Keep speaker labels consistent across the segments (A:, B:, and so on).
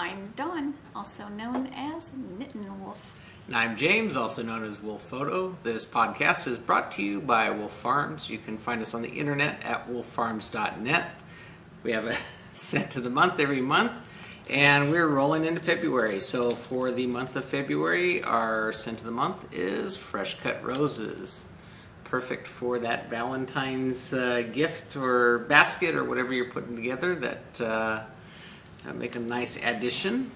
A: I'm Dawn, also known as Knittin' Wolf.
B: And I'm James, also known as Wolf Photo. This podcast is brought to you by Wolf Farms. You can find us on the internet at wolffarms.net. We have a scent of the month every month, and we're rolling into February. So for the month of February, our scent of the month is Fresh Cut Roses. Perfect for that Valentine's gift or basket or whatever you're putting together that make a nice addition.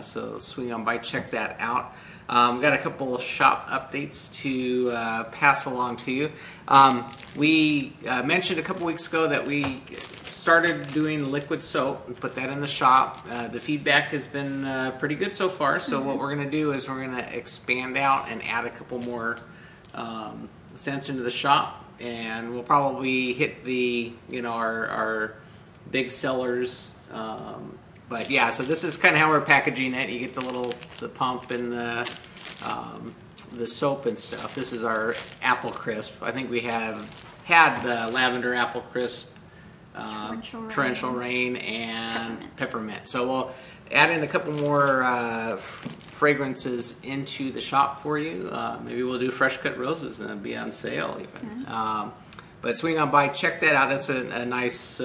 B: So swing on by, check that out. We've got a couple of shop updates to pass along to you. We mentioned a couple weeks ago that we started doing liquid soap and put that in the shop. The feedback has been pretty good so far. So what we're going to do is we're going to expand out and add a couple more scents into the shop, and we'll probably hit the our big sellers. But yeah, so this is kind of how we're packaging it. You get the pump and the soap and stuff. This is our apple crisp. I think we have had lavender apple crisp, torrential rain, and peppermint. So we'll add in a couple more fragrances into the shop for you. Maybe we'll do fresh cut roses and it'll be on sale even. But swing on by, check that out. That's a nice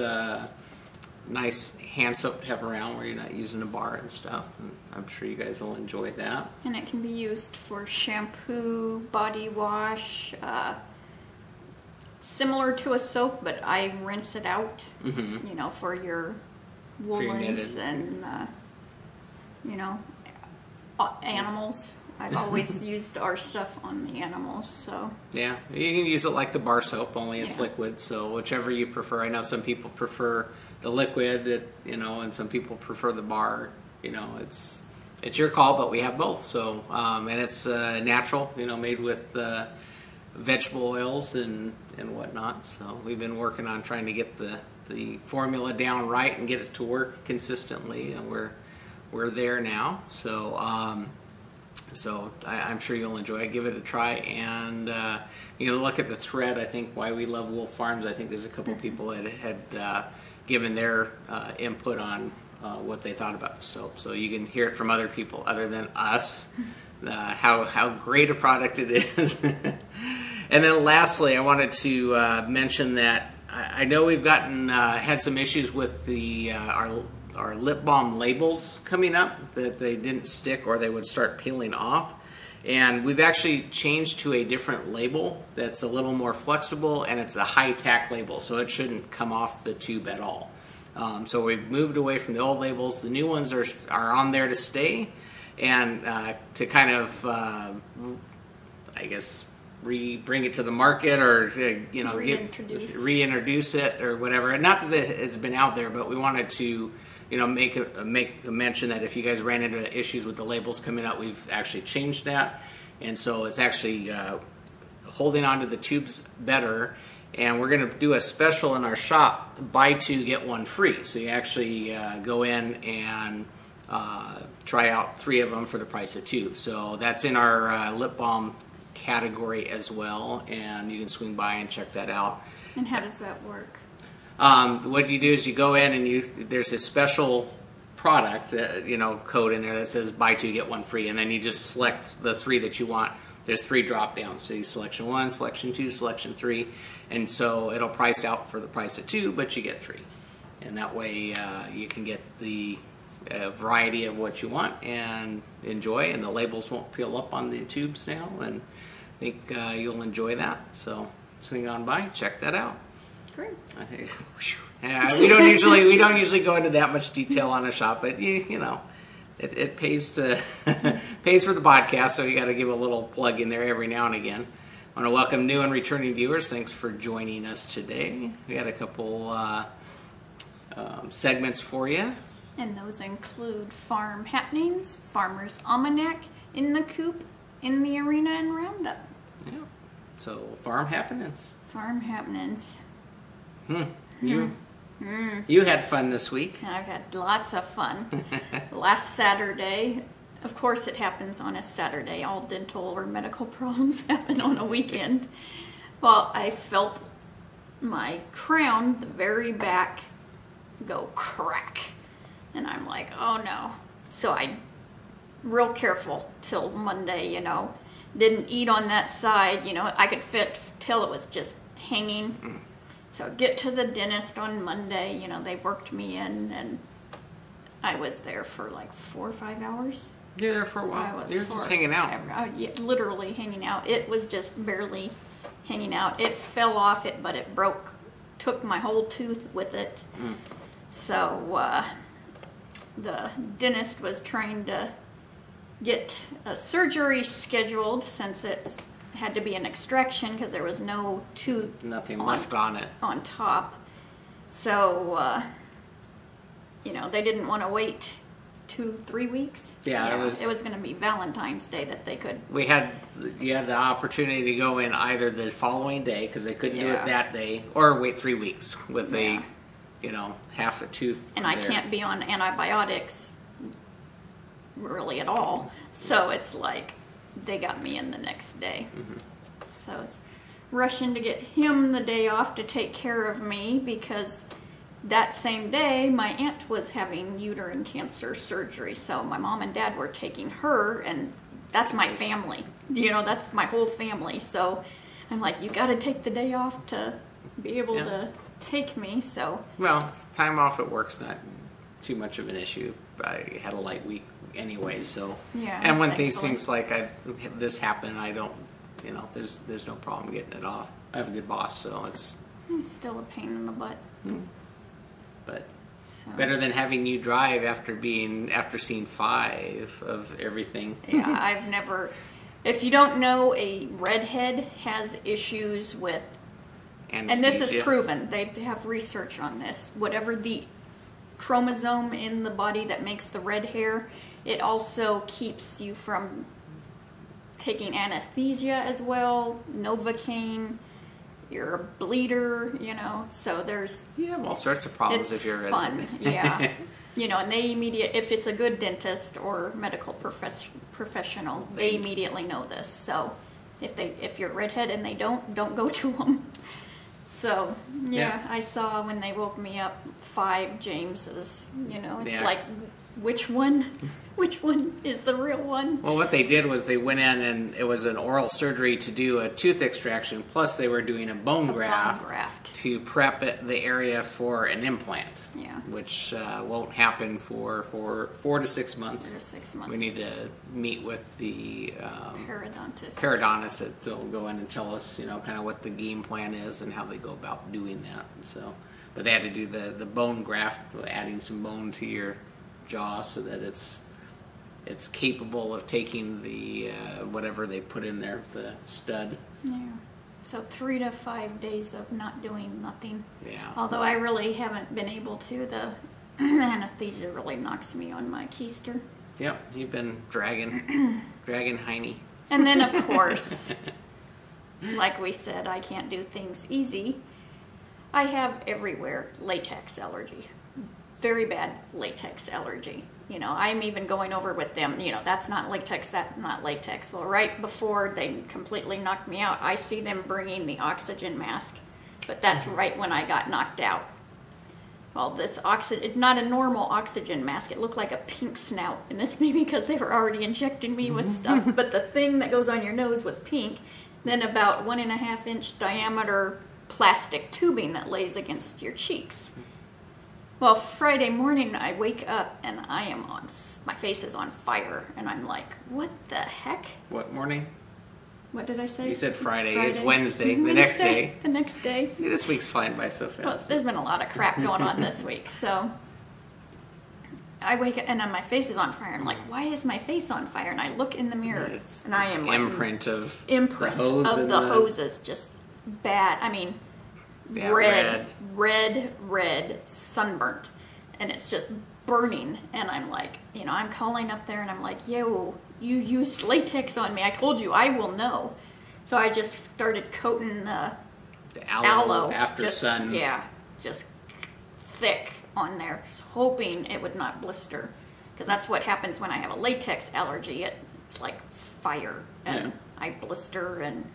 B: hand soap to have around where you're not using a bar and stuff. And I'm sure you guys will enjoy that.
A: And it can be used for shampoo, body wash, similar to a soap, but I rinse it out, for your woolens and, animals. I've always used our stuff on the animals, so.
B: Yeah, you can use it like the bar soap, only it's liquid, so whichever you prefer. I know some people prefer the liquid, and some people prefer the bar. It's your call, but we have both. So, and it's natural, made with vegetable oils and whatnot. So we've been working on trying to get the formula down right and get it to work consistently, and we're there now. So I'm sure you'll enjoy it. Give it a try, and look at the thread. I think why we love Wolf Farms. I think there's a couple people that had given their input on what they thought about the soap. So you can hear it from other people other than us, how great a product it is. And then lastly, I wanted to mention that I know we've had some issues with our lip balm labels coming up, that they didn't stick or they would start peeling off. And we've actually changed to a different label that's a little more flexible, and it's a high-tack label, so it shouldn't come off the tube at all. So we've moved away from the old labels. The new ones are on there to stay, and to kind of, bring it to the market, or reintroduce it or whatever. Not that it's been out there, but we wanted to make a mention that if you guys ran into issues with the labels coming out, we've actually changed that, and so it's actually holding onto the tubes better. And we're going to do a special in our shop: buy two get one free. So you actually go in and try out 3 of them for the price of 2. So that's in our lip balm category as well, and you can swing by and check that out.
A: And how does that work?
B: What you do is you go in and there's this special product, code in there that says buy 2 get 1 free, and then you just select the 3 that you want. There's 3 drop downs, so you selection 1, selection 2, selection 3, and so it'll price out for the price of 2, but you get 3, and that way you can get the variety of what you want and enjoy, and the labels won't peel up on the tubes now, and I think you'll enjoy that. So swing on by, check that out.
A: Great.
B: We don't usually go into that much detail on a shop, but it pays to pays for the podcast, so you got to give a little plug in there every now and again. I want to welcome new and returning viewers. Thanks for joining us today. We got a couple segments for you.
A: And those include Farm Happenings, Farmer's Almanac, In the Coop, In the Arena, and Roundup.
B: Yeah. So, Farm Happenings.
A: Farm Happenings.
B: You had fun this week.
A: I've had lots of fun. Last Saturday, of course it happens on a Saturday. All dental or medical problems happen on a weekend. Well, I felt my crown, the very back, go crack. And I'm like, oh no. So I real careful till Monday, Didn't eat on that side, I could fit till it was just hanging. So get to the dentist on Monday, they worked me in, and I was there for like 4 or 5 hours.
B: You were there for a while. You were just hanging out.
A: Yeah, literally hanging out. It was just barely hanging out. It fell off it, but it took my whole tooth with it. So the dentist was trying to get a surgery scheduled since it had to be an extraction because there was no tooth.
B: Nothing left on it.
A: On top. So, they didn't want to wait 2-3 weeks.
B: Yeah,
A: it was going to be Valentine's Day that they could.
B: You had the opportunity to go in either the following day because they couldn't do it that day, or wait 3 weeks with a, half a tooth.
A: And I can't be on antibiotics really at all. So it's like they got me in the next day. So it's rushing to get him the day off to take care of me because that same day my aunt was having uterine cancer surgery. So my mom and dad were taking her, and that's my family. That's my whole family. So I'm like, you got to take the day off to be able to take me. So
B: well, time off at work's not too much of an issue. I had a light week anyway, so and when these things like this happen, I don't, there's no problem getting it off. I have a good boss, so it's
A: still a pain in the butt.
B: But better than having you drive after seeing 5 of everything.
A: Yeah, I've never. If you don't know, a redhead has issues with anesthesia. And this is proven. They have research on this. Whatever the chromosome in the body that makes the red hair, it also keeps you from taking anesthesia as well, Novocaine. You're a bleeder, so there's...
B: You have all sorts of problems if you're...
A: It's fun, yeah. And they if it's a good dentist or medical professional, they immediately know this. So if you're redhead and they don't go to them. So, I saw when they woke me up 5 Jameses, it's like, which one is the real one?
B: Well, what they did was they went in and it was an oral surgery to do a tooth extraction, plus they were doing a bone graft to prep the area for an implant, which won't happen for 4 to 6 months.
A: 4 to 6 months.
B: We need to meet with the
A: periodontist
B: that will go in and tell us, kind of what the game plan is and how they go about doing that. So, but they had to do the bone graft, adding some bone to your jaw so that it's capable of taking the whatever they put in there, the stud.
A: Yeah. So 3 to 5 days of not doing nothing.
B: Yeah.
A: Although I really haven't been able to. The anesthesia really knocks me on my keister.
B: Yep, you've been dragging Heine.
A: And then of course, like we said, I can't do things easy. I have everywhere latex allergy. Very bad latex allergy. I'm even going over with them, that's not latex, that's not latex. Well, right before they completely knocked me out, I see them bringing the oxygen mask, but that's right when I got knocked out. Well, it's not a normal oxygen mask. It looked like a pink snout, and this may be because they were already injecting me with stuff, but the thing that goes on your nose was pink. Then about 1.5 inch diameter plastic tubing that lays against your cheeks. Well, Friday morning I wake up and my face is on fire, and I'm like, what the heck?
B: What morning?
A: What did I say?
B: You said Friday. It's Wednesday. The next day.
A: The next day.
B: See, this week's flying by so fast.
A: Well, there's been a lot of crap going on this week, so I wake up and my face is on fire. I'm like, why is my face on fire? And I look in the mirror, and I am like
B: imprint of
A: the hoses, just bad. I mean, red, sunburnt, and it's just burning. And I'm like, I'm calling up there, and I'm like, yo, you used latex on me. I told you, I will know. So I just started coating the aloe
B: after sun.
A: Yeah, just thick on there, just hoping it would not blister. Because that's what happens when I have a latex allergy. It's like fire, and I blister, and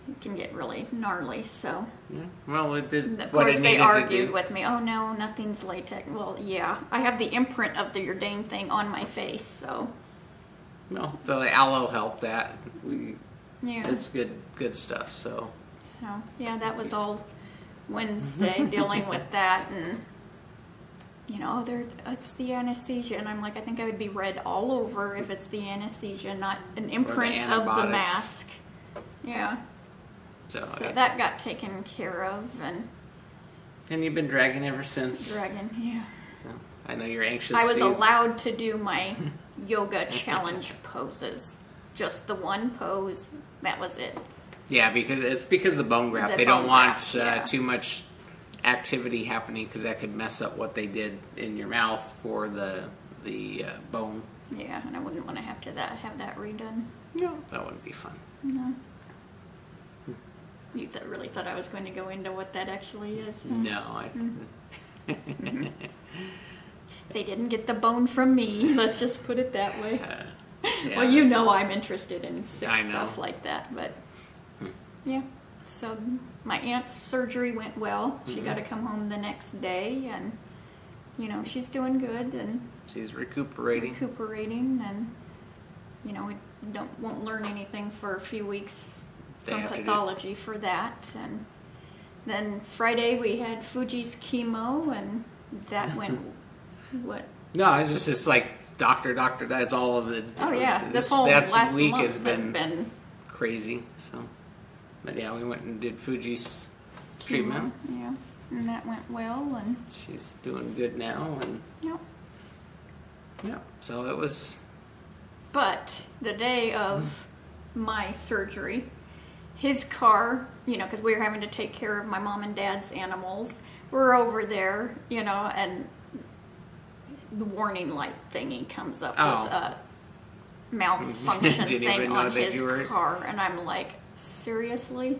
A: it can get really gnarly. So,
B: Yeah. Well, it did.
A: of
B: What
A: course,
B: it
A: they
B: needed
A: argued
B: to do.
A: with me. Oh no, nothing's latex. Well, yeah, I have the imprint of your dang thing on my face, so
B: No, the aloe helped that.
A: yeah.
B: It's good stuff. So
A: So yeah, that was all Wednesday dealing with that, and it's the anesthesia, and I'm like, I think I would be red all over if it's the anesthesia, not an imprint of the
B: antibiotics.
A: mask. Yeah.
B: So
A: That got taken care of,
B: and you've been dragging ever since.
A: yeah.
B: So I know you're anxious.
A: I was
B: Steve.
A: allowed to do my yoga challenge poses. Just the one pose. That was it.
B: Yeah, because of the bone graft.
A: The
B: They don't
A: bone
B: want
A: graft, yeah.
B: too much activity happening because that could mess up what they did in your mouth for the bone.
A: Yeah, and I wouldn't want to have that redone.
B: No, that wouldn't be fun.
A: No. You really thought I was going to go into what that actually is? Huh?
B: No,
A: They didn't get the bone from me. Let's just put it that way.
B: yeah,
A: Well, you know I'm interested in sick
B: I know.
A: stuff like that, but yeah. So my aunt's surgery went well. She got to come home the next day, and she's doing good and
B: she's recuperating.
A: and we won't learn anything for a few weeks
B: They
A: from
B: have to do-
A: pathology for that. And then Friday we had Fuji's chemo, and that went what?
B: No, it's like doctor. That's all of the.
A: Oh yeah, this
B: this
A: whole last
B: week
A: month
B: has been crazy. So, but yeah, we went and did Fuji's treatment.
A: Yeah, and that went well, and
B: She's doing good now, and
A: yeah.
B: yeah. So it was.
A: But the day of my surgery, his car, because we were having to take care of my mom and dad's animals, we're over there, and the warning light thingy comes up with a malfunction
B: Didn't
A: thing
B: even know
A: on
B: that
A: his
B: you were-
A: car, and I'm like, seriously?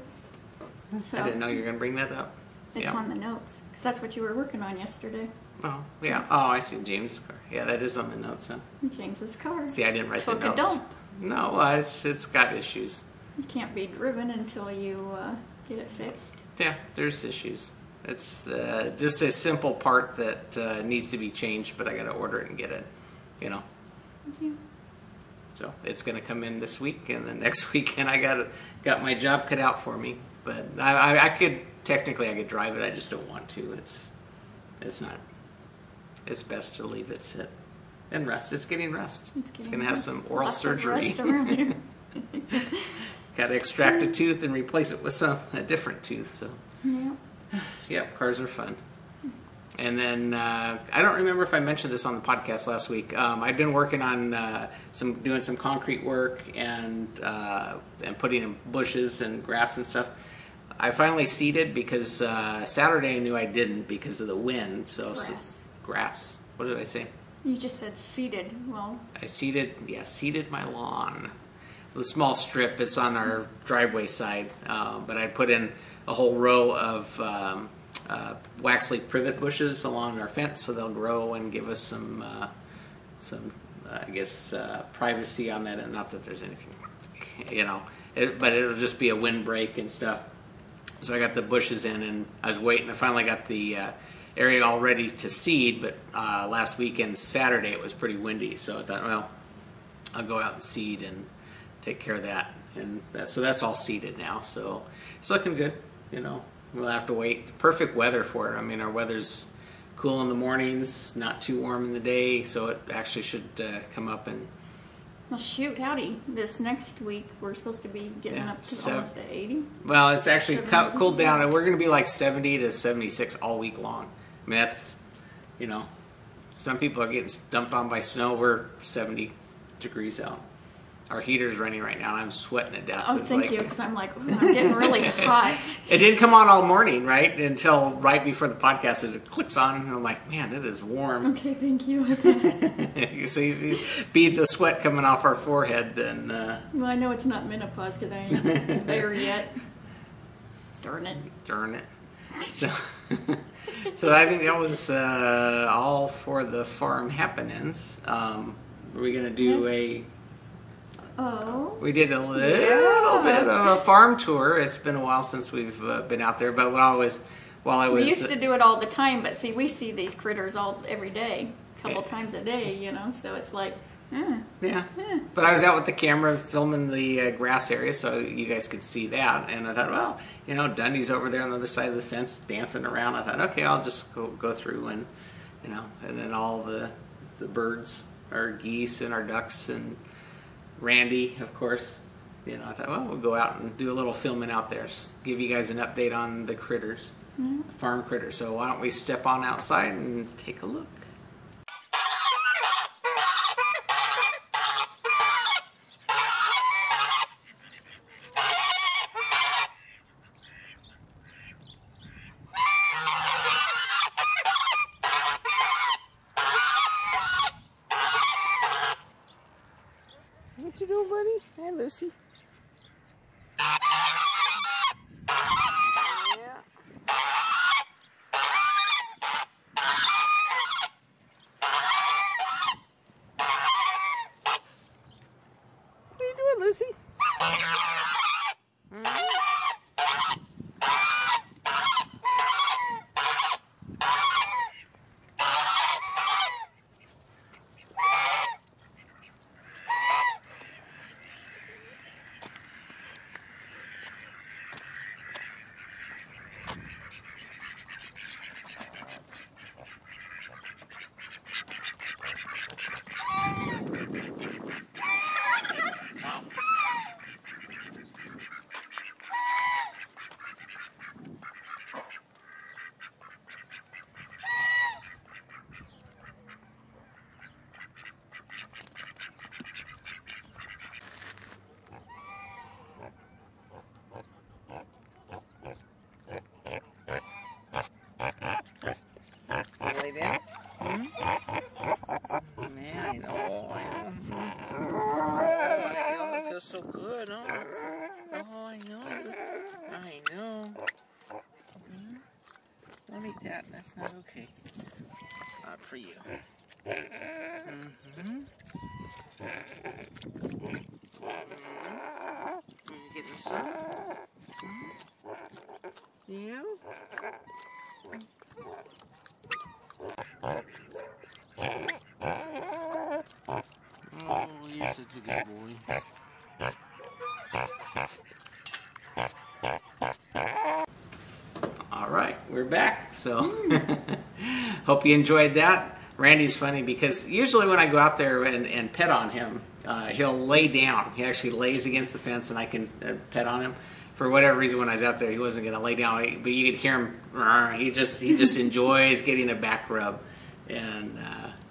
A: So
B: I didn't know you were going to bring that up.
A: it's
B: Yeah.
A: on the notes, because that's what you were working on yesterday.
B: Oh, yeah. Oh, I see James' car. Yeah, that is on the notes, huh?
A: James's car.
B: See, I didn't write
A: Took
B: the
A: a
B: notes.
A: dump.
B: No, it's got issues.
A: It can't be driven until you get it fixed.
B: Yeah, there's issues. It's just a simple part that needs to be changed, but I got to order it and get it,
A: Yeah.
B: So it's going to come in this week, and then next weekend I got my job cut out for me. But I could drive it. I just don't want to. It's not. It's best to leave it sit and rest. It's getting rest. It's going to have some oral
A: Lots of
B: surgery.
A: rest around here.
B: Got to extract a tooth and replace it with a different tooth. So,
A: Yeah.
B: yep, cars are fun. And then I don't remember if I mentioned this on the podcast last week. I've been working on doing some concrete work and putting in bushes and grass and stuff. I finally seeded because Saturday I knew I didn't because of the wind. So grass. What did I say?
A: You just said seated. Well,
B: I seeded my lawn. The small strip, it's on our driveway side, but I put in a whole row of wax leaf privet bushes along our fence, so they'll grow and give us some privacy on that. And not that there's anything, but it'll just be a windbreak and stuff. So I got the bushes in, and I was waiting. I finally got the area all ready to seed, but last weekend, Saturday, it was pretty windy, so I thought, well, I'll go out and seed and take care of that. And so that's all seeded now, so it's looking good. We'll have to wait. Perfect weather for it. I mean, our weather's cool in the mornings, not too warm in the day, so it actually should come up and...
A: well, shoot, howdy. This next week, we're supposed to be getting up to almost to 80.
B: Well, it's actually
A: 70.
B: cooled down, and we're going to be like 70 to 76 all week long. I mean, that's, some people are getting dumped on by snow. We're 70 degrees out. Our heater's running right now, and I'm sweating to death.
A: Oh, thank you, because I'm getting really hot.
B: It did come on all morning, right? Until right before the podcast, it clicks on, and I'm like, man, it is warm.
A: Okay, thank you.
B: You see these beads of sweat coming off our forehead, then...
A: Well, I know it's not menopause, because I ain't there yet. Darn it.
B: So I think that was all for the farm happenings. Are we going to do
A: Oh.
B: We did a little bit of a farm tour. It's been a while since we've been out there, but while I was
A: We used to do it all the time, but see, we see these critters every day, a couple times a day, you know, so it's like,
B: yeah. But I was out with the camera filming the grass area so you guys could see that, and I thought, well, you know, Dundee's over there on the other side of the fence dancing around. I thought, okay, I'll just go through and, you know, and then all the birds, our geese and our ducks and Randy, of course. You know, I thought, well, we'll go out and do a little filming out there, just give you guys an update on the critters, farm critters. So why don't we step on outside and take a look? What you doing, buddy? Hey, Lucy. Yeah. What are you doing, Lucy? Lay down. Man, I know. It feels so good, huh? Oh, I know. I know. Don't eat that. That's not okay. It's not for you. You getting some? Yeah? Oh, you're such a good boy. All right, we're back. So, hope you enjoyed that. Randy's funny because usually when I go out there and pet on him, he'll lay down. He actually lays against the fence and I can pet on him. For whatever reason, when I was out there, he wasn't going to lay down, but you could hear him. He just enjoys getting a back rub, and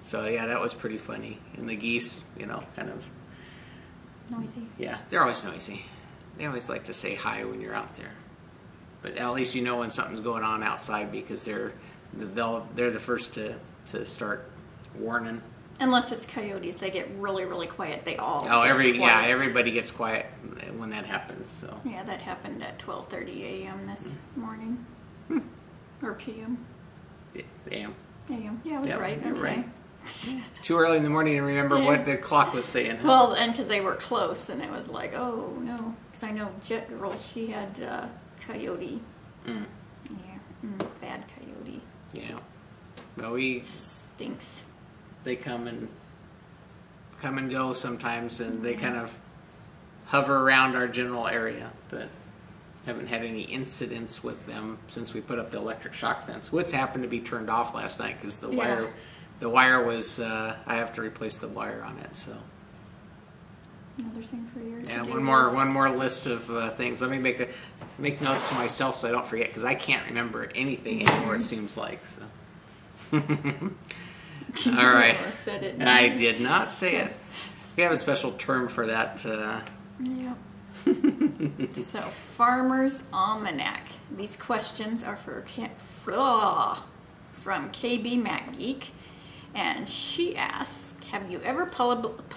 B: so yeah, that was pretty funny. And the geese, you know, kind of
A: noisy.
B: Yeah, they're always noisy. They always like to say hi when you're out there, but at least you know when something's going on outside because they're the first to start warning.
A: Unless it's coyotes, they get really, really quiet. They all
B: everybody gets quiet when that happens. So
A: yeah, that happened at 12:30 a.m. this morning, or p.m.
B: AM.
A: AM. Yeah, I was right.
B: You're
A: okay.
B: right. Too early in the morning to remember what the clock was saying. Huh?
A: Well, and because they were close, and it was like, oh no, because I know Jet Girl, she had coyote. Yeah, bad coyote.
B: Yeah. Well, we
A: stinks.
B: They come and go sometimes, and they kind of hover around our general area, but haven't had any incidents with them since we put up the electric shock fence, which happened to be turned off last night because the wire was I have to replace the wire on it. So
A: another thing for your
B: one more list of things. Let me make notes to myself so I don't forget because I can't remember anything anymore. It seems like so. All right.
A: Said it,
B: I did not say it. We have a special term for that.
A: Yeah. So, Farmer's Almanac. These questions are from KB Mac Geek, and she asks, "Have you ever published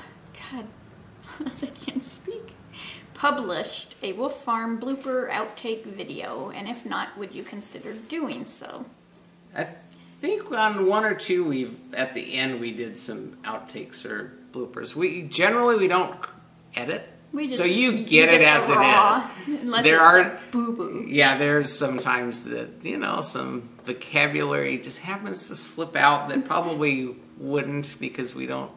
A: a Wolf Farm blooper outtake video? And if not, would you consider doing so?"
B: I think on one or two at the end we did some outtakes or bloopers. We don't edit.
A: So
B: you get it as
A: raw,
B: it is.
A: Unless
B: there
A: it's
B: are
A: boo-boo.
B: Yeah, there's sometimes that, some vocabulary just happens to slip out that probably wouldn't, because we don't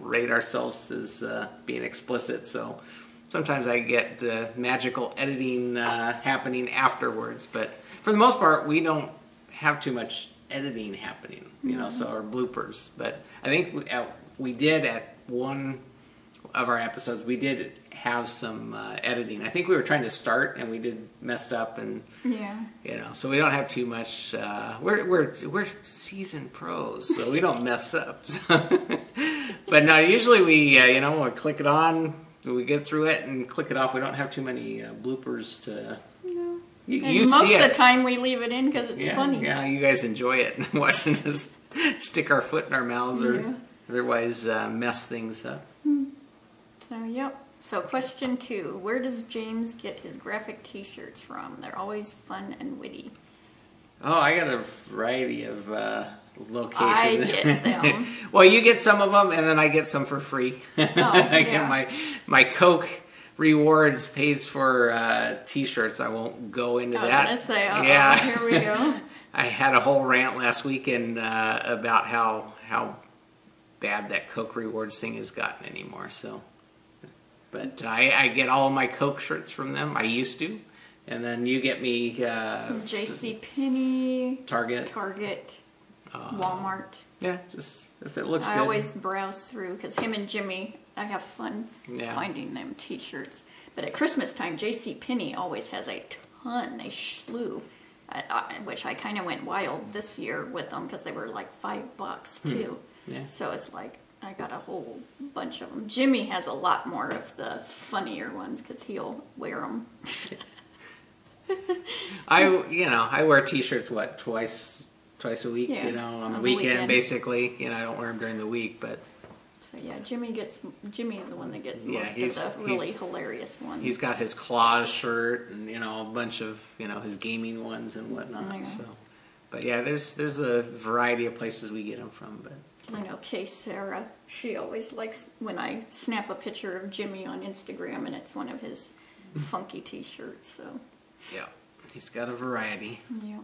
B: rate ourselves as being explicit. So sometimes I get the magical editing happening afterwards, but for the most part, we don't have too much editing happening, so our bloopers. But I think we did at one of our episodes, we did have some editing. I think we were trying to start and we did messed up, and so we don't have too much. We're seasoned pros, so we don't mess up. But no, usually we we click it on, we get through it and click it off. We don't have too many bloopers to. You
A: most
B: see
A: of
B: it.
A: the time we leave it in because it's funny.
B: Yeah, you guys enjoy it, watching us stick our foot in our mouths or otherwise mess things up.
A: So, So question 2, where does James get his graphic t-shirts from? They're always fun and witty.
B: Oh, I got a variety of locations.
A: I get them.
B: Well, you get some of them, and then I get some for free. I get my Coke rewards pays for t-shirts. I won't go into that.
A: I was going to say, here we go.
B: I had a whole rant last weekend about how bad that Coke rewards thing has gotten anymore. So, but I get all of my Coke shirts from them. I used to, and then you get me
A: from JCPenney,
B: Target,
A: Walmart.
B: Yeah, just if it looks good.
A: I always browse through because him and Jimmy, I have fun finding them t-shirts. But at Christmas time, JCPenney always has a ton, a slew. Which I kind of went wild this year with them because they were like $5 too. Yeah. So it's like I got a whole bunch of them. Jimmy has a lot more of the funnier ones because he'll wear them.
B: I wear t-shirts twice a week. On the weekend basically. I don't wear them during the week, but.
A: So Jimmy is the one that gets most of the really hilarious ones.
B: He's got his claws shirt and a bunch of his gaming ones and whatnot. Yeah. So, but there's a variety of places we get them from. But
A: I know Sarah, she always likes when I snap a picture of Jimmy on Instagram and it's one of his funky t-shirts. So
B: he's got a variety.
A: Yeah,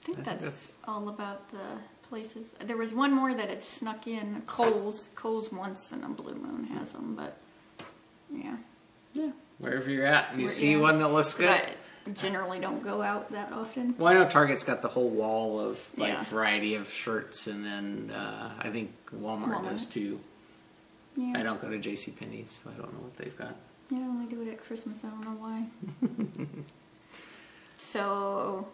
A: I think that's all about the places. There was one more that had snuck in. Kohl's once in a blue moon has them, but yeah.
B: Wherever you're at, and you see one that looks good.
A: I generally don't go out that often.
B: Well, I know Target's got the whole wall of variety of shirts, and then I think Walmart does too. Yeah. I don't go to JCPenney's, so I don't know what they've got.
A: Yeah, I only do it at Christmas. I don't know why. So,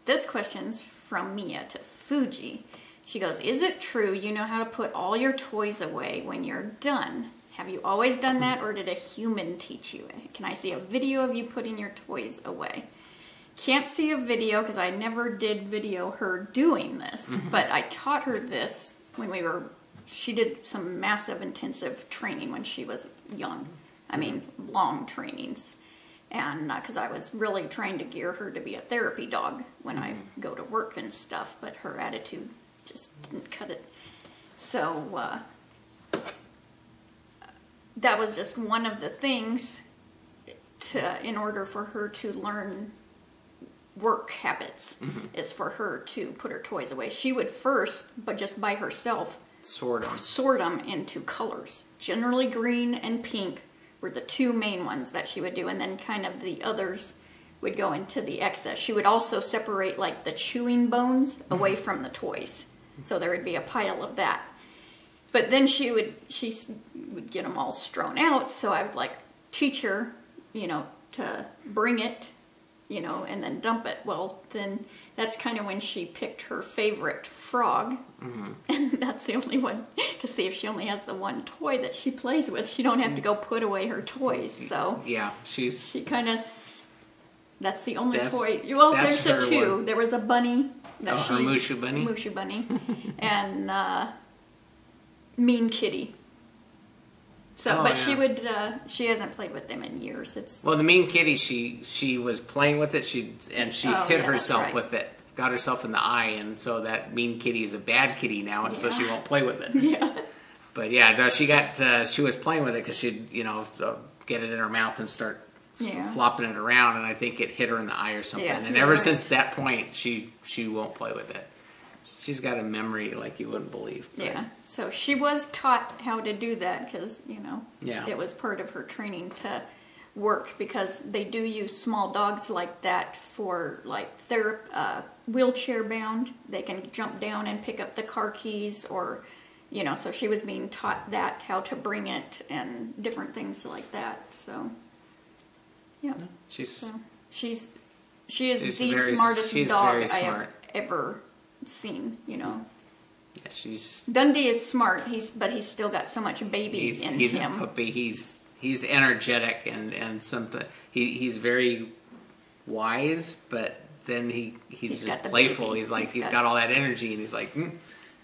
A: this question's from Mia to Fuji. She goes, is it true you know how to put all your toys away when you're done? Have you always done that, or did a human teach you? Can I see a video of you putting your toys away? Can't see a video because I never did video her doing this, but I taught her this when she did some massive intensive training when she was young. I mean, long trainings. And because I was really trying to gear her to be a therapy dog when I go to work and stuff, but her attitude just didn't cut it. So that was just one of the things in order for her to learn work habits, is for her to put her toys away. She would first, but just by herself, sort them into colors. Generally green and pink were the two main ones that she would do, and then kind of the others would go into the excess. She would also separate like the chewing bones away from the toys. So there would be a pile of that. But then she would get them all strewn out, so I would teach her, to bring it, and then dump it. Well, then that's kind of when she picked her favorite frog. And that's the only one, to see if she only has the one toy that she plays with. She don't have to go put away her toys, so.
B: Yeah, she
A: kind of, that's the only toy. Well, there's a two. One. There was a bunny.
B: Her Mushu bunny?
A: Mushu bunny. And Mean Kitty. So, she hasn't played with them in years.
B: Well, the Mean Kitty, she was playing with it, she hit herself with it, got herself in the eye, and so that Mean Kitty is a bad kitty now, and so she won't play with it.
A: Yeah.
B: But yeah, no, she was playing with it because she'd, get it in her mouth and start flopping it around, and I think it hit her in the eye or something.
A: Yeah,
B: and ever since that point, she won't play with it. She's got a memory like you wouldn't believe. But.
A: Yeah, so she was taught how to do that because,
B: it
A: was part of her training to work, because they do use small dogs like that for, like, they're wheelchair bound. They can jump down and pick up the car keys, or, so she was being taught that, how to bring it and different things like that. So, yeah. She is the smartest dog I have ever seen, Yeah, Dundee is smart, but he's still got so much baby in him.
B: He's a puppy. He's energetic and he's very wise, but then he's just playful. He's got all that energy, and he's like,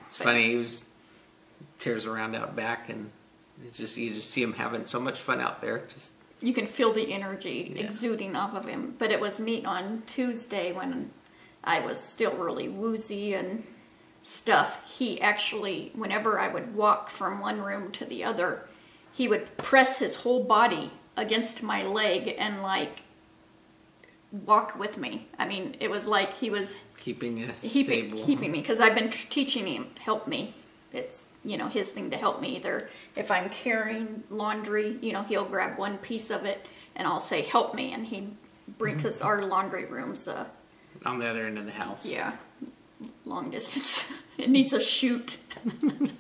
B: it's funny. He tears around out back, and you just see him having so much fun out there.
A: You can feel the energy exuding off of him. But it was neat on Tuesday when I was still really woozy and stuff. He actually, whenever I would walk from one room to the other, he would press his whole body against my leg and, like, walk with me. I mean, it was like he was
B: keeping me,
A: because I've been teaching him, help me. It's, his thing to help me. Either if I'm carrying laundry, he'll grab one piece of it and I'll say, help me. And he brings us our laundry rooms.
B: On the other end of the house.
A: Yeah. Long distance. It needs a chute.
B: One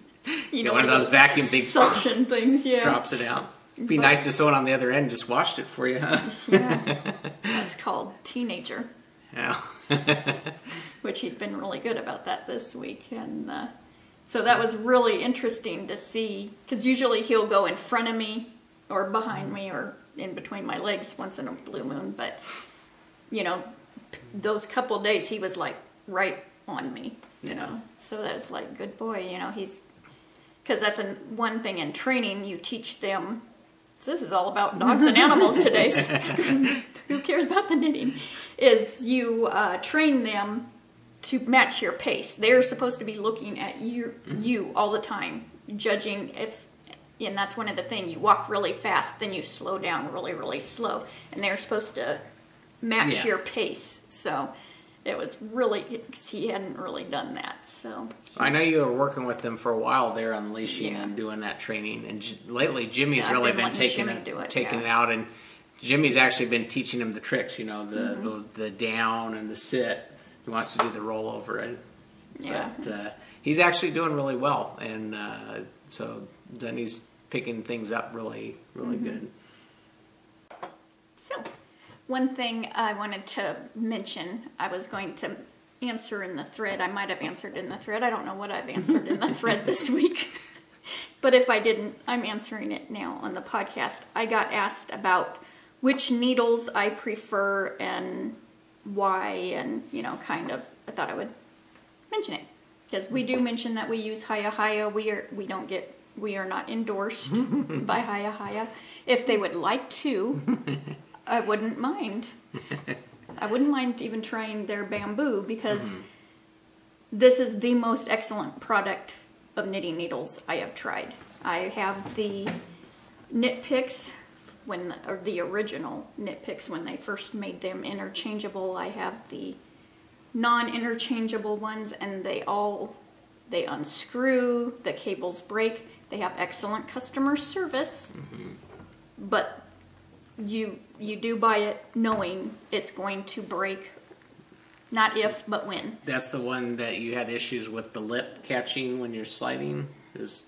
B: of those vacuum things.
A: Suction things, yeah.
B: Drops it out. It'd be nice if someone on the other end just washed it for you, huh?
A: Yeah. That's called teenager.
B: Yeah.
A: Which he's been really good about that this week. And so that was really interesting to see, because usually he'll go in front of me or behind me or in between my legs once in a blue moon. But, those couple days he was like right on me, So that's like, good boy, he's, because that's one thing in training, you teach them. So this is all about dogs and animals today. So who cares about the knitting? Is you train them to match your pace. They're supposed to be looking at you all the time, judging if, and that's one of the things, you walk really fast, then you slow down really, really slow. And they're supposed to match your pace. So it was really, he hadn't really done that. So
B: I know you were working with them for a while there, unleashing and doing that training. And lately, Jimmy's really been taking it out, and Jimmy's actually been teaching him the tricks. The down and the sit. He wants to do the rollover, but he's actually doing really well, and so Dunny's picking things up really, really good.
A: So, one thing I wanted to mention, I was going to answer in the thread. I might have answered in the thread. I don't know what I've answered in the thread this week. But if I didn't, I'm answering it now on the podcast. I got asked about which needles I prefer and why, and, I thought I would mention it. Because we do mention that we use Haya Haya. We are not endorsed by Haya Haya. If they would like to, I wouldn't mind. I wouldn't mind even trying their bamboo, because this is the most excellent product of knitting needles I have tried. I have the knit picks, or the original knit picks when they first made them interchangeable. I have the non-interchangeable ones, and they unscrew, the cables break. They have excellent customer service, but you do buy it knowing it's going to break. Not if, but when.
B: That's the one that you had issues with the lip catching when you're sliding.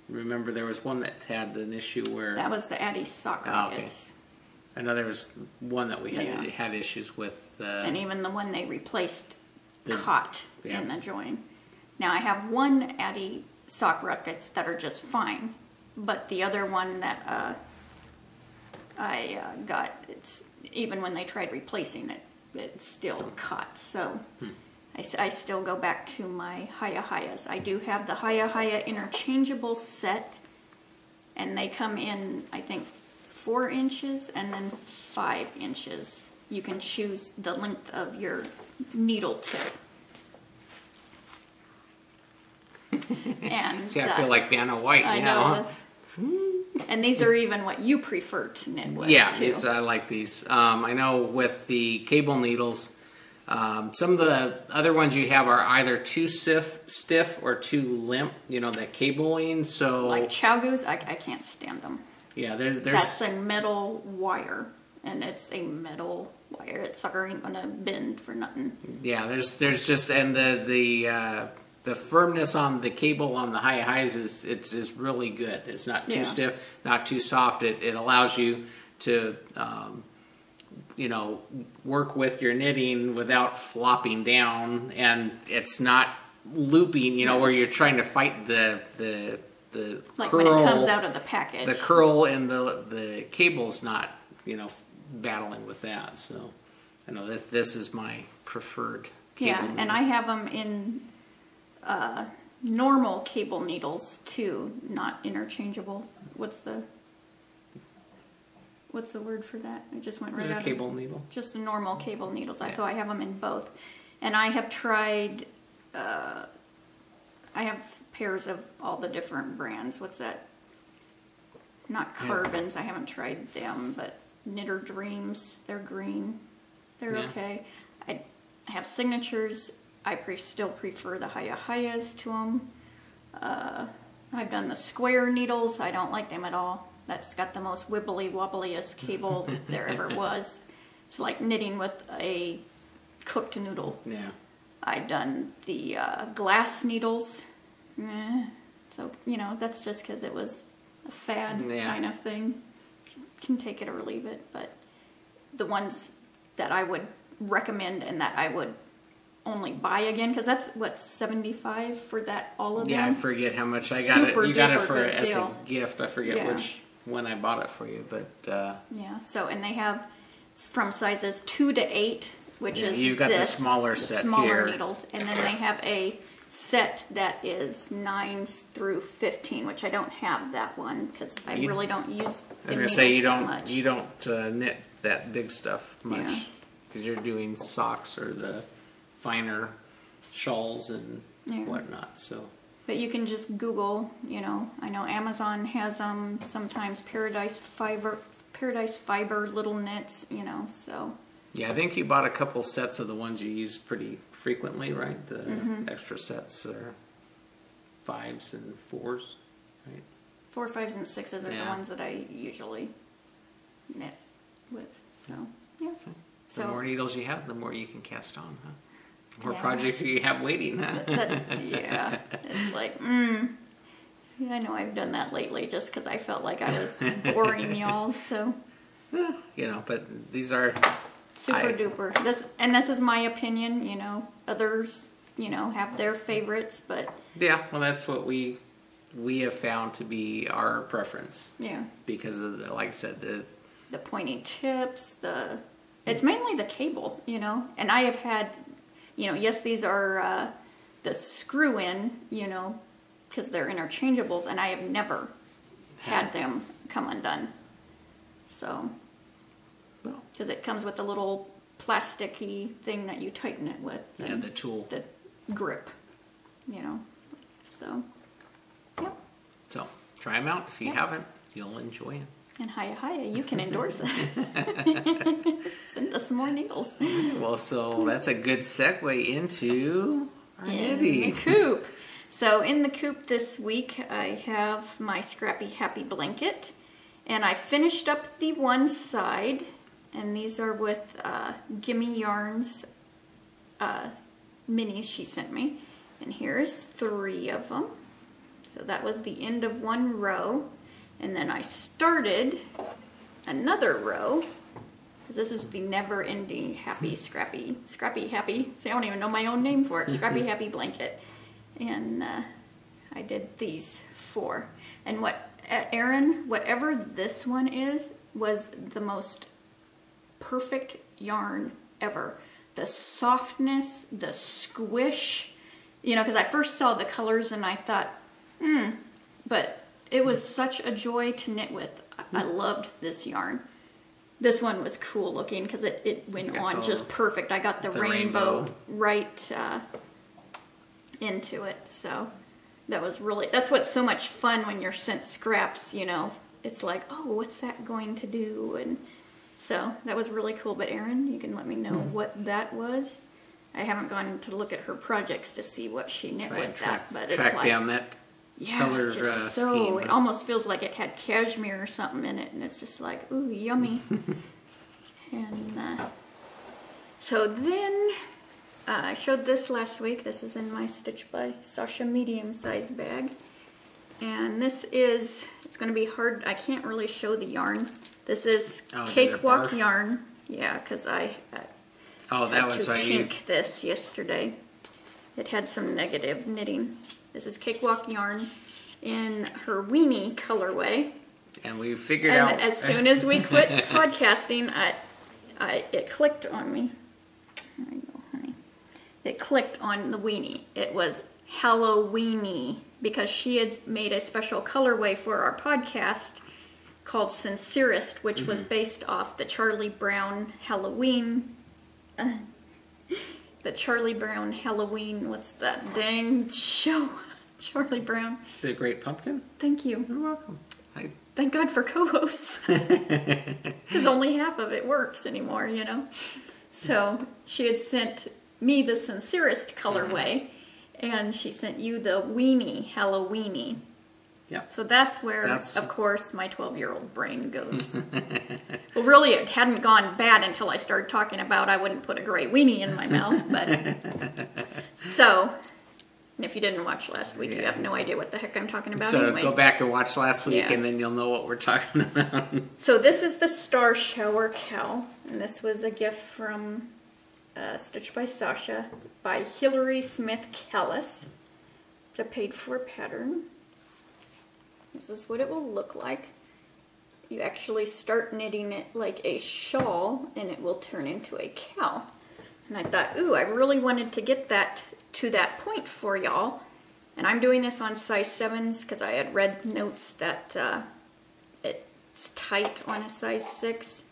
B: Remember, there was one that had an issue where...
A: That was the Addy sock rockets.
B: I know there was one that we had issues with.
A: And even the one they replaced caught in the join. Now, I have one Addy sock rockets that are just fine, but the other one that I got, even when they tried replacing it, it still caught. So I still go back to my Haya Hayas. I do have the Haya Haya interchangeable set, and they come in, I think, 4 inches and then 5 inches. You can choose the length of your needle tip. And
B: see, I feel like Vanna White
A: I
B: now.
A: know. And these are even what you prefer to knit with.
B: Yeah,
A: too.
B: these I like these. I know with the cable needles, some of the other ones you have are either too stiff or too limp. You know, that cabling. So
A: like Chow Goose, I can't stand them.
B: yeah, there's
A: That's a metal wire, and it's a metal wire. That sucker ain't gonna bend for nothing.
B: yeah, there's just and the firmness on the cable on the highs is really good. It's not too stiff, not too soft. It allows you to you know, work with your knitting without flopping down, and it's not looping. You know, where you're trying to fight the
A: like
B: curl,
A: when it comes out of the package.
B: the curl and the cable's not, you know, battling with that. So I know that this is my preferred cable.
A: Yeah, and I have them in normal cable needles too, not interchangeable. What's the word for that? I just went right out.
B: Cable needle.
A: Just the normal cable needles.
B: Yeah.
A: So I have them in both, and I have tried. I have pairs of all the different brands. What's that? Not Carbons. I haven't tried them, but Knitter Dreams. They're green. They're okay. I have Signatures. I still prefer the Hayahayas to them. I've done the square needles. I don't like them at all. That's got the most wibbly wobbliest cable there ever was. It's like knitting with a cooked noodle.
B: Yeah.
A: I've done the glass needles. So, you know, that's just because it was a fad kind of thing. Can take it or leave it. But the ones that I would recommend and that I would only buy again, because that's what, $75 for that, all of them.
B: Yeah, I forget how much I got it. You got it for as a gift. I forget which one I bought it for you, but
A: yeah. So, and they have from sizes 2 to 8, which is
B: you've got the smaller set
A: smaller
B: here.
A: needles, and then they have a set that is 9 through 15, which I don't have that one because I really don't use.
B: I was gonna say you don't knit that big stuff much.
A: Yeah.
B: Because you're doing socks or the finer shawls and whatnot. So,
A: but you can just Google. You know, I know Amazon has them. Sometimes Paradise Fiber little knits. You know, so. Yeah,
B: I think you bought a couple sets of the ones you use pretty frequently, right? The extra sets are 5s and 4s, right?
A: 4, 5s, and 6s are the ones that I usually knit with. So, yeah.
B: The more needles you have, the more you can cast on, huh? The more projects you have waiting, huh?
A: Yeah. It's like, I know I've done that lately just because I felt like I was boring y'all, so.
B: You know, but these are...
A: Super duper. This is my opinion, you know. Others, you know, have their favorites, but...
B: Yeah, well, that's what we have found to be our preference.
A: Yeah. Because
B: of, like I said,
A: the pointy tips, it's mainly the cable, you know. And I have had, you know, yes, these are the screw-in, you know, because they're interchangeables, and I have never had them come undone. So, because it comes with a little plasticky thing that you tighten it with.
B: Yeah, the tool.
A: The grip, you know. So, yeah.
B: So, try them out. If you haven't, you'll enjoy them.
A: And hiya, you can endorse us. Send us some more needles.
B: Well, so that's a good segue into our knitting.
A: The Coop. So in the Coop this week, I have my Scrappy Happy blanket. And I finished up the one side. And these are with Gimme Yarns minis she sent me. And here's 3 of them. So that was the end of one row. And then I started another row, because this is the never-ending happy, scrappy happy. See, I don't even know my own name for it. Scrappy happy blanket. And I did these 4. And Erin, whatever this one is, was the most perfect yarn ever. The softness, the squish, you know, because I first saw the colors and I thought, but it was such a joy to knit with. I loved this yarn. This one was cool looking because it went on just perfect. I got the rainbow right into it. So, that's what's so much fun when you're sent scraps, It's like, oh, what's that going to do? And so that was really cool. But Erin, you can let me know what that was. I haven't gone to look at her projects to see what she knit with that, but it's
B: track
A: like,
B: down that color scheme.
A: It almost feels like it had cashmere or something in it, and it's just like, ooh, yummy. And so then I showed this last week. This is in my Stitch by Sasha medium size bag, and it's going to be hard. I can't really show the yarn. This is Cakewalk yarn. Yeah, because I
B: that was right.
A: Chink this yesterday. It had some negative knitting. This is Cakewalk yarn in her weenie colorway.
B: And we figured out.
A: And as soon as we quit podcasting, it clicked on me. There you go, honey. It clicked on the weenie. It was Halloweeny because she had made a special colorway for our podcast called Sincerest, which was based off the Charlie Brown Halloween. The Charlie Brown Halloween, what's that dang show? Charlie Brown.
B: The Great Pumpkin?
A: Thank you.
B: You're welcome.
A: Thank God for co-hosts. Because only half of it works anymore, So she had sent me the Sincerest colorway, and she sent you the weenie, Halloweeny.
B: Yeah.
A: So that's where, of course, my 12-year-old brain goes. Well, really, it hadn't gone bad until I started talking about I wouldn't put a gray weenie in my mouth. But so, if you didn't watch last week, you have no idea what the heck I'm talking about.
B: So
A: anyways.
B: Go back and watch last week, and then you'll know what we're talking about.
A: So this is the Star Shower cowl, and this was a gift from Stitch by Sasha by Hilary Smith Callis. It's a paid-for pattern. This is what it will look like. You actually start knitting it like a shawl, and it will turn into a cowl. And I thought, ooh, I really wanted to get that to that point for y'all. And I'm doing this on size 7s because I had read notes that it's tight on a size 6.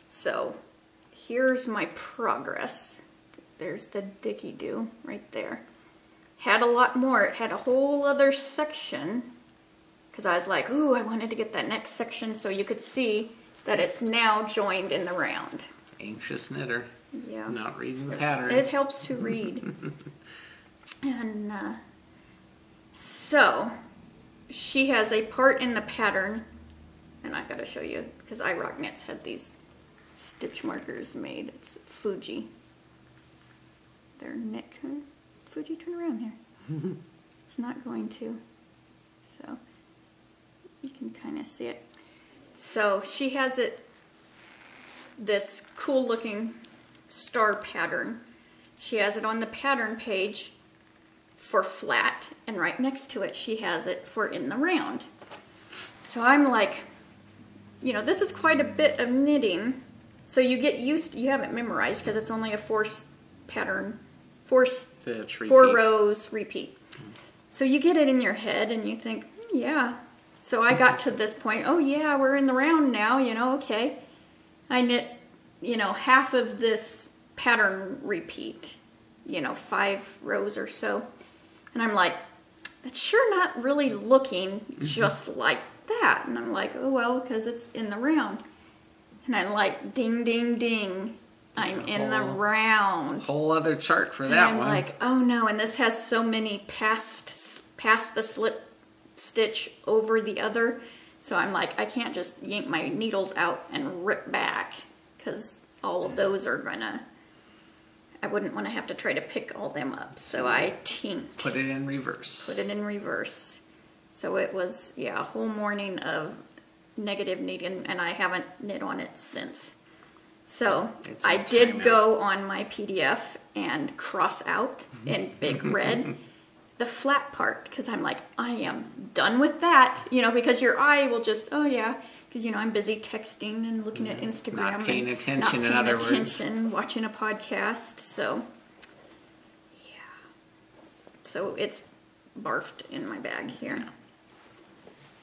A: So here's my progress. There's the Dicky-Doo right there. Had a lot more. It had a whole other section because I was like, ooh, I wanted to get that next section so you could see that it's now joined in the round.
B: Anxious knitter.
A: Yeah.
B: Not reading the pattern.
A: It helps to read. And so she has a part in the pattern, and I gotta show you because iRock Knits had these stitch markers made. It's Fuji. They're Nick. Fuji, turn around here. It's not going to. So you can kind of see it. So she has this cool looking star pattern. She has it on the pattern page for flat, and right next to it she has it for in the round. So I'm like, this is quite a bit of knitting. So you get used, you have it memorized because it's only a 4 pattern. 4 rows repeat. So you get it in your head and you think, yeah. So I got to this point, oh yeah, we're in the round now, okay. I knit, half of this pattern repeat, 5 rows or so. And I'm like, that's sure not really looking just like that. And I'm like, oh well, because it's in the round. And I'm like, ding, ding, ding. I'm in the round.
B: Whole other chart for that one.
A: I'm like, oh no, and this has so many past the slip stitch over the other. So I'm like, I can't just yank my needles out and rip back because all of those are gonna, I wouldn't want to have to try to pick all them up. So I tinked.
B: Put it in reverse.
A: Put it in reverse. So it was, a whole morning of negative knitting, and I haven't knit on it since. So I did go on my PDF and cross out in big red the flat part because I'm like, I am done with that, because your eye will just, oh yeah, because I'm busy texting and looking at Instagram.
B: Not paying attention, in other words.
A: Watching a podcast, so yeah. So it's barfed in my bag here.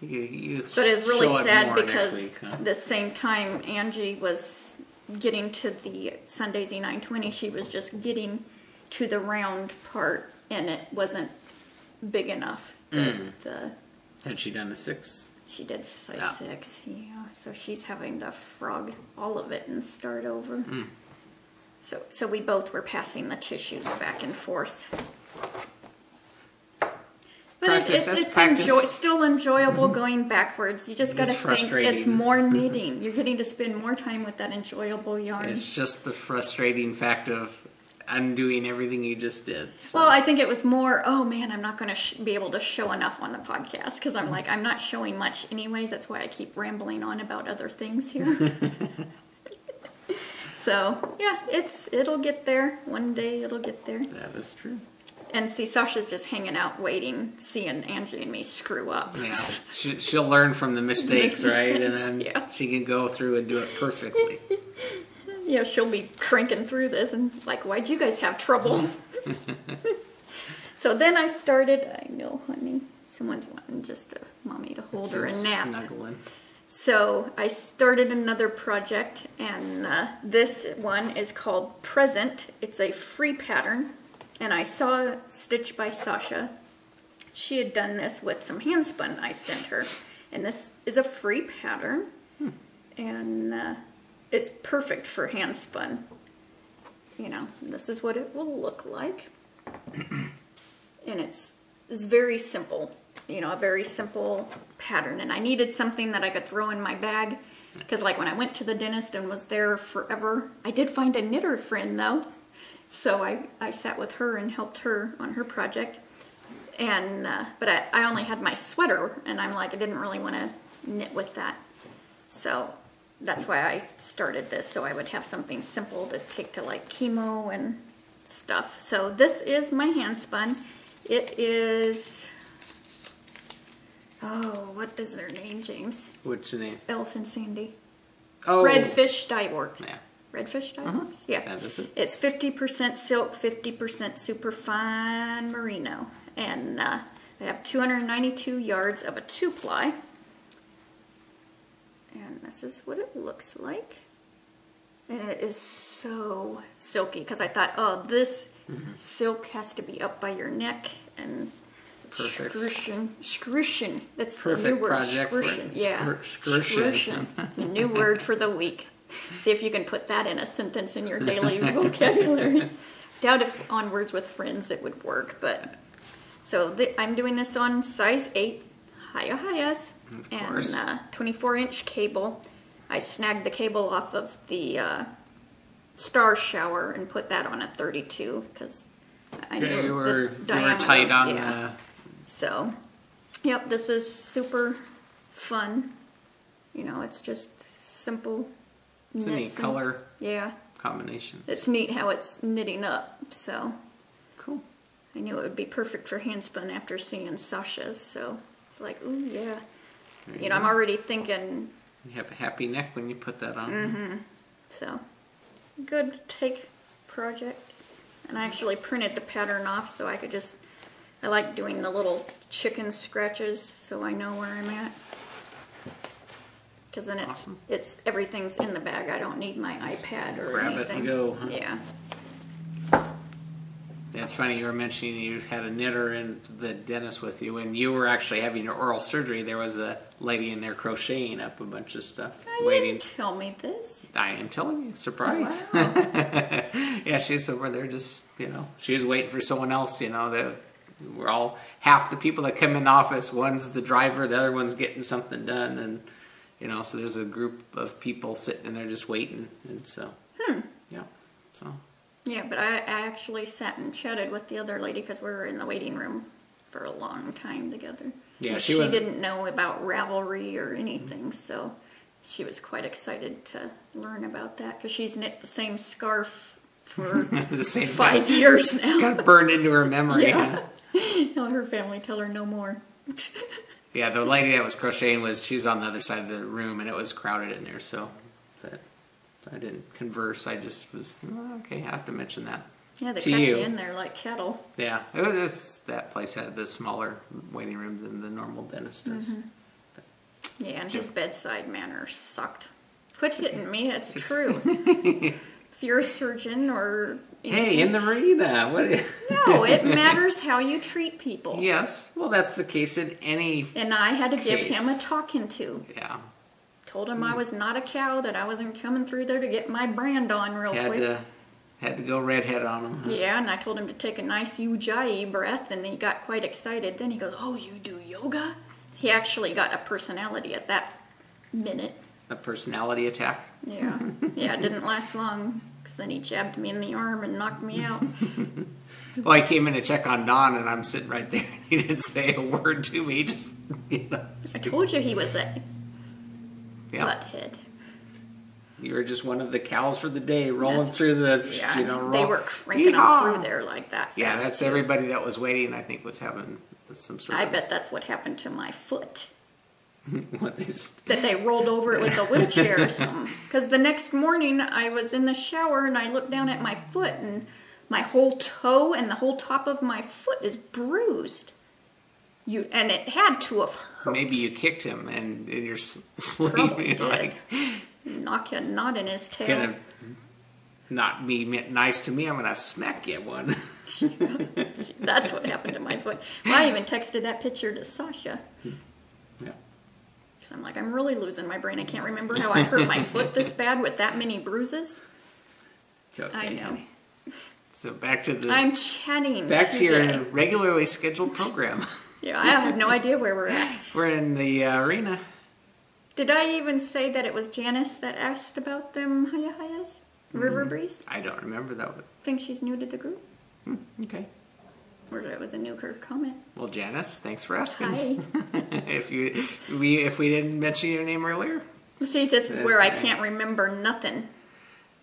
B: But
A: it's really sad because the same time Angie was getting to the Sundaisy 920, she was just getting to the round part, and it wasn't big enough.
B: Had she done a 6?
A: She did size 6, yeah. So she's having to frog all of it and start over. So we both were passing the tissues back and forth. But it's still enjoyable going backwards. You just got to think it's more knitting. You're getting to spend more time with that enjoyable yarn.
B: It's just the frustrating fact of undoing everything you just did. So.
A: Well, I think it was more, oh man, I'm not going to be able to show enough on the podcast because I'm like, I'm not showing much anyways. That's why I keep rambling on about other things here. So, yeah, it'll get there. One day it'll get there.
B: That is true.
A: And see, Sasha's just hanging out waiting, seeing Angie and me screw up.
B: Yeah, she'll learn from the mistakes, right? And then she can go through and do it perfectly.
A: Yeah, she'll be cranking through this and like, why'd you guys have trouble? So then I started, I know, honey, someone's wanting just a mommy to hold her and nap.
B: Snuggling.
A: So I started another project, and this one is called Present. It's a free pattern, and I saw Stitch by Sasha. She had done this with some hand spun I sent her, and this is a free pattern, and it's perfect for hand spun. You know, this is what it will look like, and it's very simple. You know, a very simple pattern. And I needed something that I could throw in my bag. Because like when I went to the dentist and was there forever, I did find a knitter friend though. So I sat with her and helped her on her project. And but I only had my sweater. And I'm like, I didn't really want to knit with that. So that's why I started this. So I would have something simple to take to like chemo and stuff. So this is my hand spun. It is... Oh, what is their name, James?
B: What's the name?
A: Elf and Sandy.
B: Oh.
A: Redfish Dye Works.
B: Yeah.
A: Redfish Dye Works? Yeah.
B: That is it.
A: It's 50% silk, 50% superfine merino. And I have 292 yards of a 2-ply. And this is what it looks like. And it is so silky. Because I thought, oh, this silk has to be up by your neck and...
B: Perfect.
A: Scrution. That's
B: perfect
A: the new word.
B: Project
A: scrution. Yeah.
B: Scrution.
A: The new word for the week. See if you can put that in a sentence in your daily vocabulary. Doubt if on Words with Friends it would work, but so I'm doing this on size 8, Hiya-Hiya's, and 24-inch cable. I snagged the cable off of the Star Shower and put that on a 32 because I knew
B: you were
A: tight
B: on the...
A: So, yep, this is super fun. You know, it's just simple.
B: It's a neat color combination.
A: It's neat how it's knitting up, so.
B: Cool.
A: I knew it would be perfect for hand spun after seeing Sasha's, so it's like, ooh, yeah. You know, I'm already thinking.
B: You have a happy neck when you put that on.
A: So, good take project. And I actually printed the pattern off so I could just, I like doing the little chicken scratches so I know where I'm at. Because then it's everything's in the bag. I don't need my iPad or
B: grab
A: anything.
B: It and go. Huh?
A: Yeah.
B: That's funny. You were mentioning you had a knitter in the dentist with you. When you were actually having your oral surgery, there was a lady in there crocheting up a bunch of stuff.
A: Didn't tell me this.
B: I am telling you. Surprise.
A: Oh, wow.
B: Yeah, she's over there just, you know, she was waiting for someone else, you know. We're all, half the people that come in the office, one's the driver, the other one's getting something done. And, you know, so there's a group of people sitting in there just waiting. And so, yeah, so.
A: Yeah, but I actually sat and chatted with the other lady because we were in the waiting room for a long time together.
B: Yeah,
A: she didn't know about Ravelry or anything, so she was quite excited to learn about that because she's knit the same scarf for
B: the same
A: 5 years now.
B: It's got burned into her memory.
A: Yeah. Huh? Her family tell her no more.
B: Yeah, the lady that was crocheting she was on the other side of the room and it was crowded in there, so but I didn't converse. I just was, okay, I have to mention that.
A: Yeah, they pack you in there like cattle.
B: Yeah, that place had a smaller waiting room than the normal dentist does.
A: Yeah, and his bedside manner sucked. Quit hitting me, it's true. If you're a surgeon or...
B: Hey, in the arena. What?
A: No, it matters how you treat people.
B: Yes. Well, that's the case in any
A: And I had to give
B: case.
A: him a talking to.
B: Yeah.
A: Told him I was not a cow, that I wasn't coming through there to get my brand on real quick.
B: Had to go redhead on him. Huh?
A: Yeah, and I told him to take a nice Ujjayi breath, and he got quite excited. Then he goes, "Oh, you do yoga?" He actually got a personality at that minute.
B: A personality attack.
A: Yeah. Yeah, it didn't last long, because then he jabbed me in the arm and knocked me out.
B: Well, I came in to check on Don, and I'm sitting right there, and he didn't say a word to me. Just,
A: I told you he was a
B: yeah.
A: butthead.
B: You were just one of the cows for the day, rolling through the,
A: Yeah, they were cranking them through there like that fast.
B: Yeah, that's everybody that was waiting, I think, was having some sort of...
A: I bet that's what happened to my foot.
B: What
A: that they rolled over it with a wheelchair or something. Because the next morning I was in the shower and I looked down at my foot and my whole toe and the whole top of my foot is bruised. And it had to have hurt.
B: Maybe you kicked him and in your sleep.
A: Probably
B: You're
A: did.
B: like,
A: knock a knot in his tail.
B: gonna not be nice to me. I'm gonna smack you one.
A: That's what happened to my foot. Well, I even texted that picture to Sasha.
B: Yeah.
A: Because I'm like, I'm really losing my brain. I can't remember how I hurt my foot this bad with that many bruises.
B: It's okay.
A: I know.
B: So back to the...
A: I'm chatting
B: Back to your
A: today.
B: regularly scheduled program.
A: Yeah, I have no idea where we're at.
B: We're in the arena.
A: Did I even say that it was Janice that asked about them Hayahayas? River Breeze?
B: I don't remember that.
A: Think she's new to the group?
B: Okay.
A: Or that was a new comment?
B: Well, Janice, thanks for asking.
A: Hi.
B: if we didn't mention your name earlier,
A: See, this is where I can't remember nothing.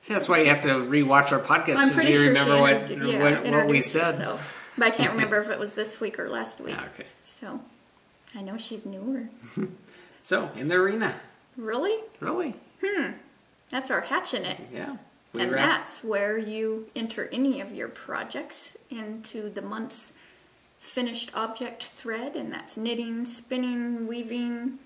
B: that's why you have to rewatch our podcast
A: I'm
B: so
A: pretty
B: you
A: sure
B: remember what we
A: introduced
B: said.
A: herself. But I can't remember if it was this week or last week.
B: Okay.
A: So, I know she's newer.
B: So, in the arena.
A: Really?
B: Really?
A: That's our hatching it.
B: Yeah.
A: And that's where you enter any of your projects into the month's finished object thread, and that's knitting, spinning, weaving,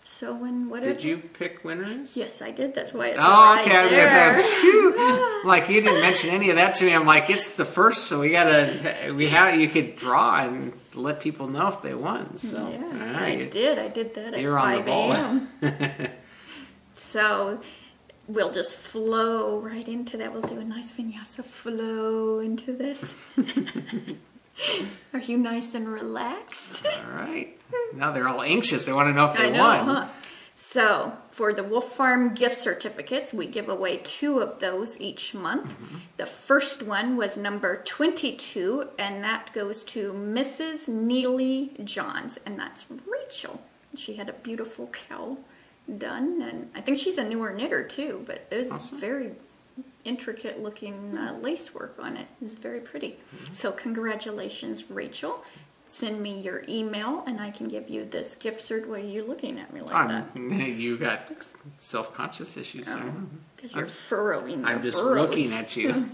A: sewing, whatever.
B: Did you pick winners?
A: Yes, I did. That's why it's
B: Oh,
A: right
B: okay. I was
A: there.
B: gonna say, shoot. Like you didn't mention any of that to me. I'm like, it's the first, so you could draw and let people know if they won. So
A: Yeah, I did. I did that at
B: You're on the
A: 5
B: ball.
A: a.m. So we'll just flow right into that. We'll do a nice vinyasa flow into this. Are you nice and relaxed?
B: All right. Now they're all anxious. They want to know if they
A: I know,
B: won.
A: huh? So, for the Wolf Farm gift certificates, we give away 2 of those each month. The first one was number 22, and that goes to Mrs. Neely Johns, and that's Rachel. She had a beautiful cowl done, and I think she's a newer knitter too, but it was
B: Awesome.
A: very intricate looking lace work on it. It was very pretty. So congratulations, Rachel. Send me your email and I can give you this gift cert. What are you looking at me like that?
B: You got self-conscious issues.
A: Because you're furrowing your
B: I'm just
A: burrows.
B: looking at you.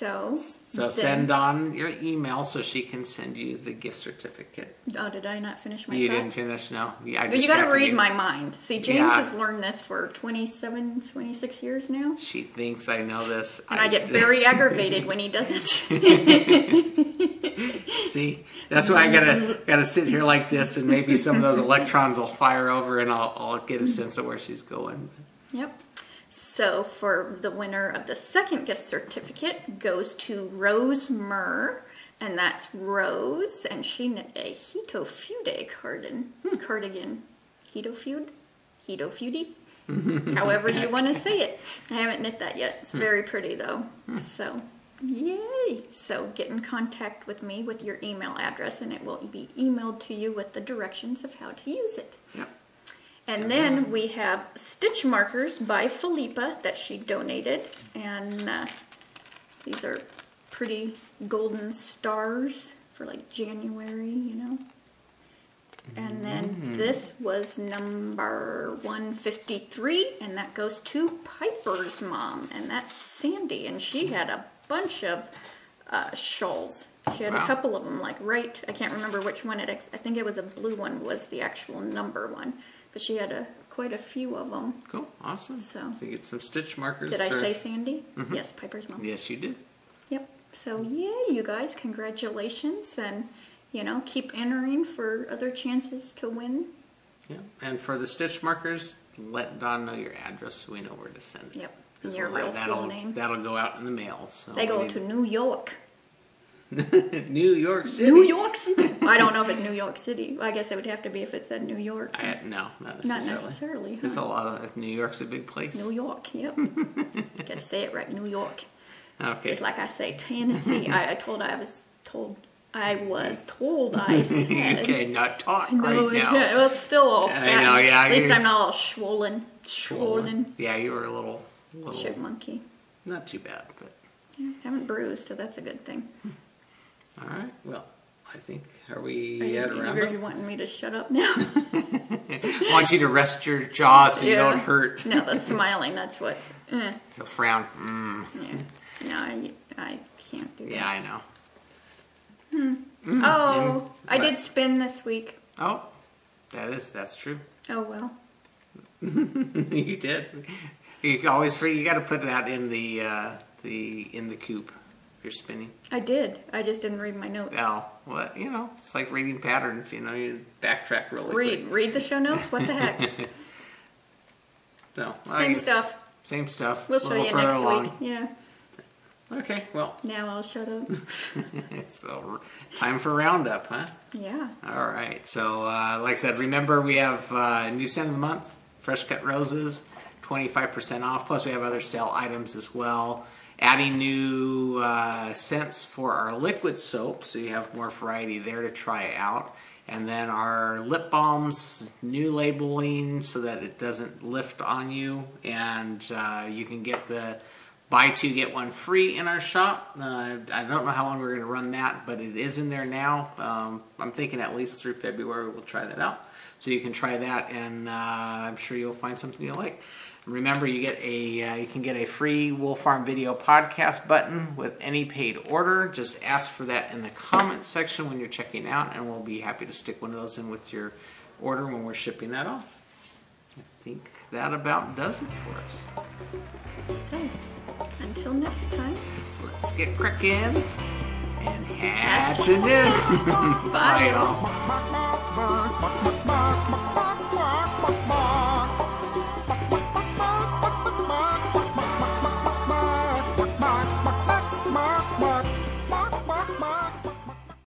A: So then,
B: Send on your email so she can send you the gift certificate.
A: Oh, did I not finish my
B: You
A: thought?
B: didn't finish? No. Yeah, I
A: But you got to
B: distracted
A: read
B: you.
A: my mind. See, James
B: Yeah.
A: has learned this for 27, 26 years now.
B: She thinks I know this.
A: And I get very aggravated when he doesn't.
B: See, that's why I gotta sit here like this, and maybe some of those electrons will fire over, and I'll get a sense of where she's going.
A: Yep. So for the winner of the second gift certificate goes to Rose Murr, and that's Rose, and she knit a Hitofude cardigan. Hitofudi? However you want to say it. I haven't knit that yet. It's very pretty though. So, yay! So get in contact with me with your email address, and it will be emailed to you with the directions of how to use it.
B: Yep.
A: And then we have stitch markers by Philippa that she donated. And these are pretty golden stars for like January, you know. And then this was number 153, and that goes to Piper's mom. And that's Sandy, and she had a bunch of shawls. She had a couple of them, like I can't remember which one I think it was a blue one was the actual number one. But she had quite a few of them.
B: Cool, awesome.
A: So
B: you get some stitch markers.
A: Did I say Sandy?
B: Mm-hmm.
A: Yes, Piper's mom.
B: Yes, you did.
A: Yep. So yay, you guys, congratulations, and keep entering for other chances to win.
B: Yeah, and for the stitch markers, let Dawn know your address so we know where to send it.
A: Yep. Your real full name.
B: That'll go out in the mail. So
A: they go to New York.
B: New York City.
A: New York City. I don't know if it's New York City. I guess it would have to be if it said New York.
B: No, not necessarily.
A: Not necessarily.
B: There's a lot of New York's a big place.
A: New York. Yep. Got to say it right. New York.
B: Okay.
A: Just like I say Tennessee. I was told I said.
B: You cannot talk
A: No,
B: right now.
A: Well, it's still all fat.
B: I know, yeah.
A: At least I'm not all swollen.
B: Yeah, you were a little
A: chipmunky.
B: Not too bad, but
A: Yeah, haven't bruised, so that's a good thing.
B: All right. Well, I think are we at around?
A: Are you wanting me to shut up now?
B: I want you to rest your jaw so you don't hurt.
A: No, that's smiling. That's what's.
B: So frown.
A: Yeah. No, I can't do that.
B: Yeah, I know.
A: I did spin this week.
B: Oh, that's true.
A: Oh well.
B: You did. You always you got to put that in the Coop. If you're spinning.
A: I did. I just didn't read my notes.
B: Oh, what? It's like reading patterns. You backtrack really quick.
A: Read the show notes. What the heck?
B: No.
A: Same stuff.
B: Same stuff.
A: We'll show you next week. Yeah.
B: Okay, well.
A: Now I'll shut up.
B: So, time for Roundup, huh?
A: Yeah.
B: All right. So, like I said, remember we have new scent of the month, fresh cut roses, 25% off. Plus, we have other sale items as well. Adding new scents for our liquid soap, so you have more variety there to try out. And then our lip balms, new labeling so that it doesn't lift on you. And you can get the buy two, get one free in our shop. I don't know how long we're going to run that, but it is in there now. I'm thinking at least through February we'll try that out. So you can try that, and I'm sure you'll find something you like. Remember, you can get a free Wolf Farm Video podcast button with any paid order. Just ask for that in the comments section when you're checking out, and we'll be happy to stick one of those in with your order when we're shipping that off. I think that about does it for us.
A: So, until next time,
B: let's get cracking and hatch a nest. Bye, y'all.